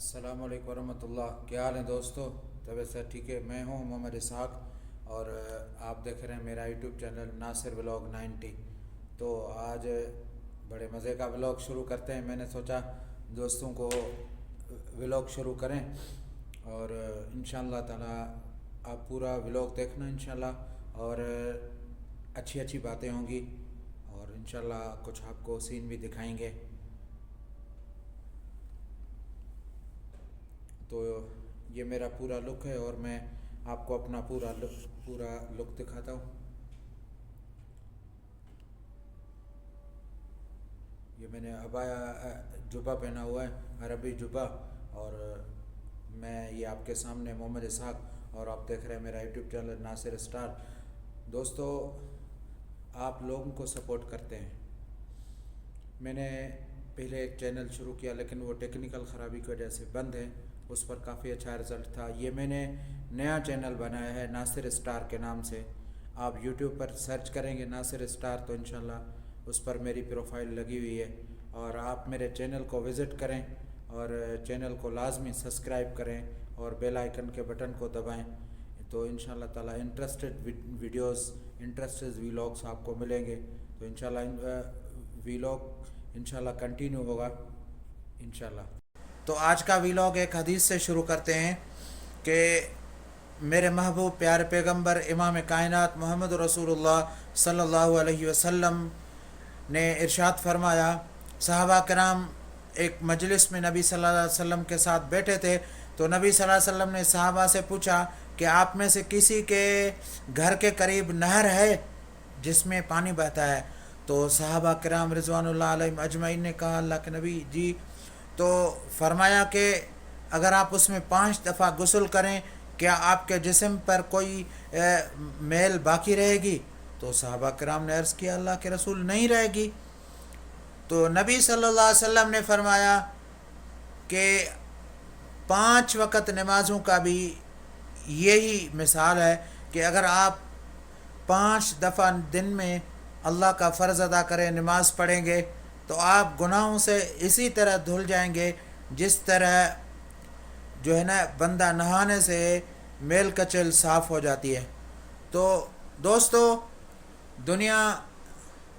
السلام علیکم ورحمۃ اللہ، کیا حال ہے دوستو؟ طبیعت سے ٹھیک ہے؟ میں ہوں محمد اسحاق اور آپ دیکھ رہے ہیں میرا یوٹیوب چینل ناصر ولاگ 90۔ تو آج بڑے مزے کا ولاگ شروع کرتے ہیں۔ میں نے سوچا دوستوں کو ولاگ شروع کریں اور انشاءاللہ تعالی آپ پورا ولاگ دیکھنا انشاءاللہ، اور اچھی باتیں ہوں گی اور انشاءاللہ کچھ آپ کو سین بھی دکھائیں گے۔ تو یہ میرا پورا لک ہے اور میں آپ کو اپنا پورا لک دکھاتا ہوں۔ یہ میں نے عبایا جبہ پہنا ہوا ہے، عربی جبہ، اور میں یہ آپ کے سامنے محمد اسحاق، اور آپ دیکھ رہے ہیں میرا یوٹیوب چینل ناصر اسٹار۔ دوستو، آپ لوگوں کو سپورٹ کرتے ہیں۔ میں نے پہلے ایک چینل شروع کیا لیکن وہ ٹیکنیکل خرابی کی وجہ سے بند ہے، اس پر کافی اچھا رزلٹ تھا۔ یہ میں نے نیا چینل بنایا ہے ناصر اسٹار کے نام سے۔ آپ یوٹیوب پر سرچ کریں گے ناصر اسٹار تو انشاءاللہ اس پر میری پروفائل لگی ہوئی ہے، اور آپ میرے چینل کو وزٹ کریں اور چینل کو لازمی سبسکرائب کریں اور بیل آئیکن کے بٹن کو دبائیں، تو انشاءاللہ تعالی انٹرسٹڈ ویڈیوز، انٹرسٹڈ ویلاگس آپ کو ملیں گے۔ تو انشاءاللہ ویلاگ انشاءاللہ کنٹینیو ہوگا انشاءاللہ۔ تو آج کا ویلاگ ایک حدیث سے شروع کرتے ہیں کہ میرے محبوب پیارے پیغمبر امام کائنات محمد رسول اللہ صلی اللہ علیہ وسلم نے ارشاد فرمایا، صحابہ کرام ایک مجلس میں نبی صلی اللہ علیہ وسلم کے ساتھ بیٹھے تھے، تو نبی صلی اللہ علیہ وسلم نے صحابہ سے پوچھا کہ آپ میں سے کسی کے گھر کے قریب نہر ہے جس میں پانی بہتا ہے؟ تو صحابہ کرام رضوان اللہ علیہم اجمعین نے کہا، اللہ کے نبی جی۔ تو فرمایا کہ اگر آپ اس میں 5 دفعہ غسل کریں کیا آپ کے جسم پر کوئی میل باقی رہے گی؟ تو صحابہ کرام نے عرض کیا، اللہ کے رسول نہیں رہے گی۔ تو نبی صلی اللہ علیہ وسلم نے فرمایا کہ 5 وقت نمازوں کا بھی یہی مثال ہے کہ اگر آپ 5 دفعہ دن میں اللہ کا فرض ادا کریں، نماز پڑھیں گے، تو آپ گناہوں سے اسی طرح دھل جائیں گے جس طرح جو ہے نا بندہ نہانے سے میل کچل صاف ہو جاتی ہے۔ تو دوستو، دنیا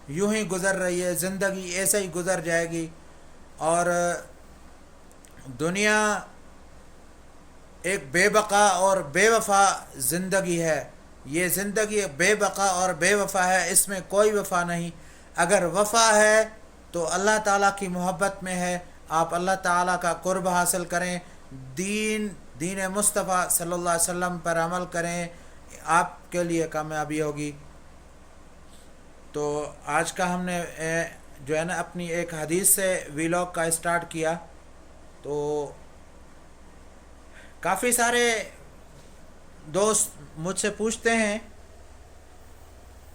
یوں ہی گزر رہی ہے، زندگی ایسے ہی گزر جائے گی، اور دنیا ایک بے بقا اور بے وفا زندگی ہے۔ یہ زندگی بے بقا اور بے وفا ہے، اس میں کوئی وفا نہیں۔ اگر وفا ہے تو اللہ تعالیٰ کی محبت میں ہے، آپ اللہ تعالیٰ کا قرب حاصل کریں، دین مصطفیٰ صلی اللہ علیہ وسلم پر عمل کریں، آپ کے لیے کامیابی ہوگی۔ تو آج کا ہم نے جو ہے نا اپنی ایک حدیث سے ویلاگ کا اسٹارٹ کیا۔ تو کافی سارے دوست مجھ سے پوچھتے ہیں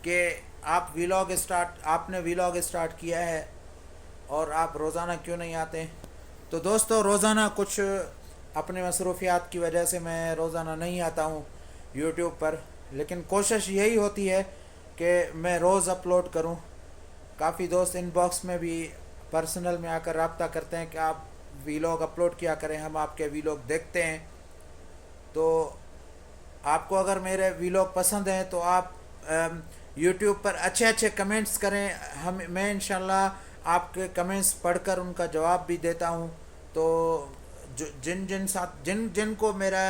کہ آپ نے ویلاگ اسٹارٹ کیا ہے اور آپ روزانہ کیوں نہیں آتے؟ تو دوستو، روزانہ کچھ اپنے مصروفیات کی وجہ سے میں روزانہ نہیں آتا ہوں یوٹیوب پر، لیکن کوشش یہی ہوتی ہے کہ میں روز اپلوڈ کروں۔ کافی دوست ان باکس میں بھی پرسنل میں آ کر رابطہ کرتے ہیں کہ آپ ویلاگ اپلوڈ کیا کریں، ہم آپ کے ویلاگ دیکھتے ہیں۔ تو آپ کو اگر میرے ویلاگ پسند ہیں تو آپ یوٹیوب پر اچھے کمنٹس کریں، میں انشاءاللہ آپ کے کمنٹس پڑھ کر ان کا جواب بھی دیتا ہوں۔ تو جن کو میرا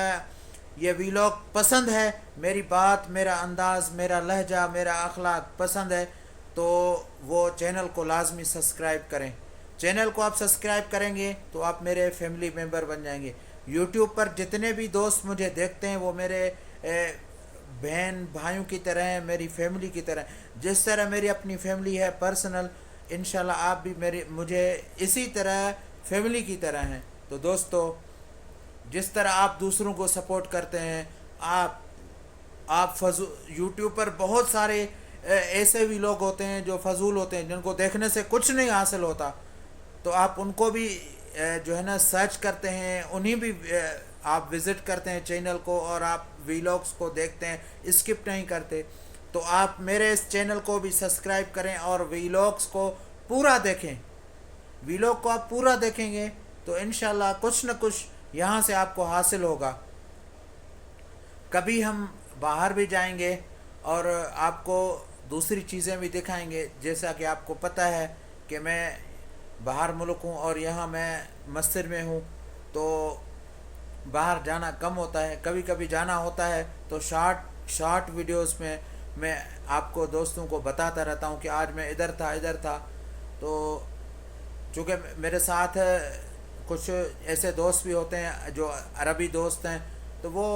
یہ ویلاگ پسند ہے، میری بات، میرا انداز، میرا لہجہ، میرا اخلاق پسند ہے، تو وہ چینل کو لازمی سبسکرائب کریں۔ چینل کو آپ سبسکرائب کریں گے تو آپ میرے فیملی ممبر بن جائیں گے۔ یوٹیوب پر جتنے بھی دوست مجھے دیکھتے ہیں وہ میرے بہن بھائیوں کی طرح ہیں، میری فیملی کی طرح ہیں۔ جس طرح میری اپنی فیملی ہے پرسنل، انشاءاللہ آپ بھی مجھے اسی طرح فیملی کی طرح ہیں۔ تو دوستو، جس طرح آپ دوسروں کو سپورٹ کرتے ہیں، آپ یوٹیوب پر بہت سارے ایسے بھی لوگ ہوتے ہیں جو فضول ہوتے ہیں، جن کو دیکھنے سے کچھ نہیں حاصل ہوتا، تو آپ ان کو بھی جو ہے نا سرچ کرتے ہیں، انہیں بھی آپ وزٹ کرتے ہیں چینل کو، اور آپ ویلاگس کو دیکھتے ہیں، اسکپ نہیں کرتے۔ تو آپ میرے اس چینل کو بھی سبسکرائب کریں اور ویلاگس کو پورا دیکھیں۔ ویلاگ کو آپ پورا دیکھیں گے تو انشاءاللہ کچھ نہ کچھ یہاں سے آپ کو حاصل ہوگا. کبھی ہم باہر بھی جائیں گے اور آپ کو دوسری چیزیں بھی دکھائیں گے. جیسا کہ آپ کو پتہ ہے کہ میں باہر ملک ہوں اور یہاں میں مصر میں ہوں، تو باہر جانا کم ہوتا ہے. کبھی کبھی جانا ہوتا ہے تو شارٹ ویڈیوز میں آپ کو دوستوں کو بتاتا رہتا ہوں کہ آج میں ادھر تھا. تو چونکہ میرے ساتھ کچھ ایسے دوست بھی ہوتے ہیں جو عربی دوست ہیں، تو وہ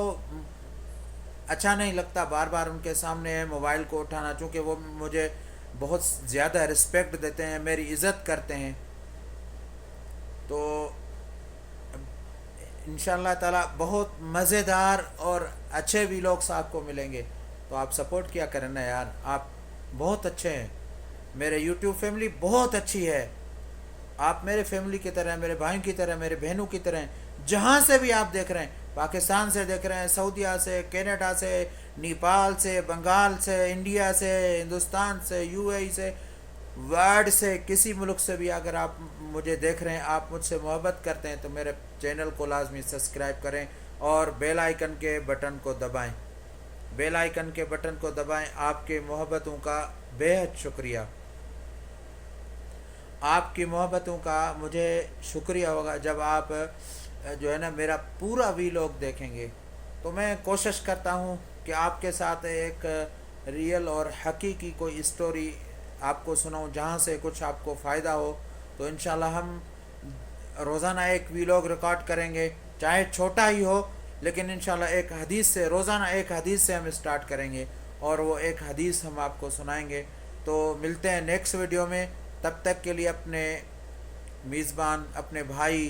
اچھا نہیں لگتا بار بار ان کے سامنے موبائل کو اٹھانا، چونکہ وہ مجھے بہت زیادہ رسپیکٹ دیتے ہیں، میری عزت کرتے ہیں. تو انشاءاللہ تعالی بہت مزیدار اور اچھے ویلاگس آپ کو ملیں گے. تو آپ سپورٹ کیا کریں نا یار، آپ بہت اچھے ہیں. میرے یوٹیوب فیملی بہت اچھی ہے. آپ میرے فیملی کی طرح، میرے بھائیوں کی طرح، میرے بہنوں کی طرح ہیں. جہاں سے بھی آپ دیکھ رہے ہیں، پاکستان سے دیکھ رہے ہیں، سعودیہ سے، کینیڈا سے، نیپال سے، بنگال سے، انڈیا سے، ہندوستان سے، یو اے ای سے، ورلڈ سے، کسی ملک سے بھی اگر آپ مجھے دیکھ رہے ہیں، آپ مجھ سے محبت کرتے ہیں، تو میرے چینل کو لازمی سبسکرائب کریں اور بیل آئیکن کے بٹن کو دبائیں. بیل آئیکن کے بٹن کو دبائیں. آپ کے محبتوں کا بے حد شکریہ. آپ کی محبتوں کا مجھے شکریہ ہوگا جب آپ جو ہے نا میرا پورا ویلاگ دیکھیں گے. تو میں کوشش کرتا ہوں کہ آپ کے ساتھ ایک ریئل اور حقیقی کوئی اسٹوری آپ کو سناؤں جہاں سے کچھ آپ کو فائدہ ہو. تو انشاءاللہ ہم روزانہ ایک ویلاگ ریکارڈ کریں گے، چاہے چھوٹا ہی ہو، لیکن انشاءاللہ ایک حدیث سے، روزانہ ایک حدیث سے ہم اسٹارٹ کریں گے اور وہ ایک حدیث ہم آپ کو سنائیں گے. تو ملتے ہیں نیکسٹ ویڈیو میں. تب تک کے لیے اپنے میزبان، اپنے بھائی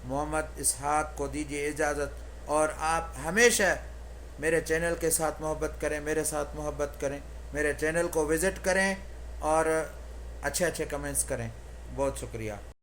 محمد اسحاق کو دیجیے اجازت، اور آپ ہمیشہ میرے چینل کے ساتھ محبت کریں، میرے ساتھ محبت کریں، میرے چینل کو وزٹ کریں اور اچھے کمنٹس کریں. بہت شکریہ.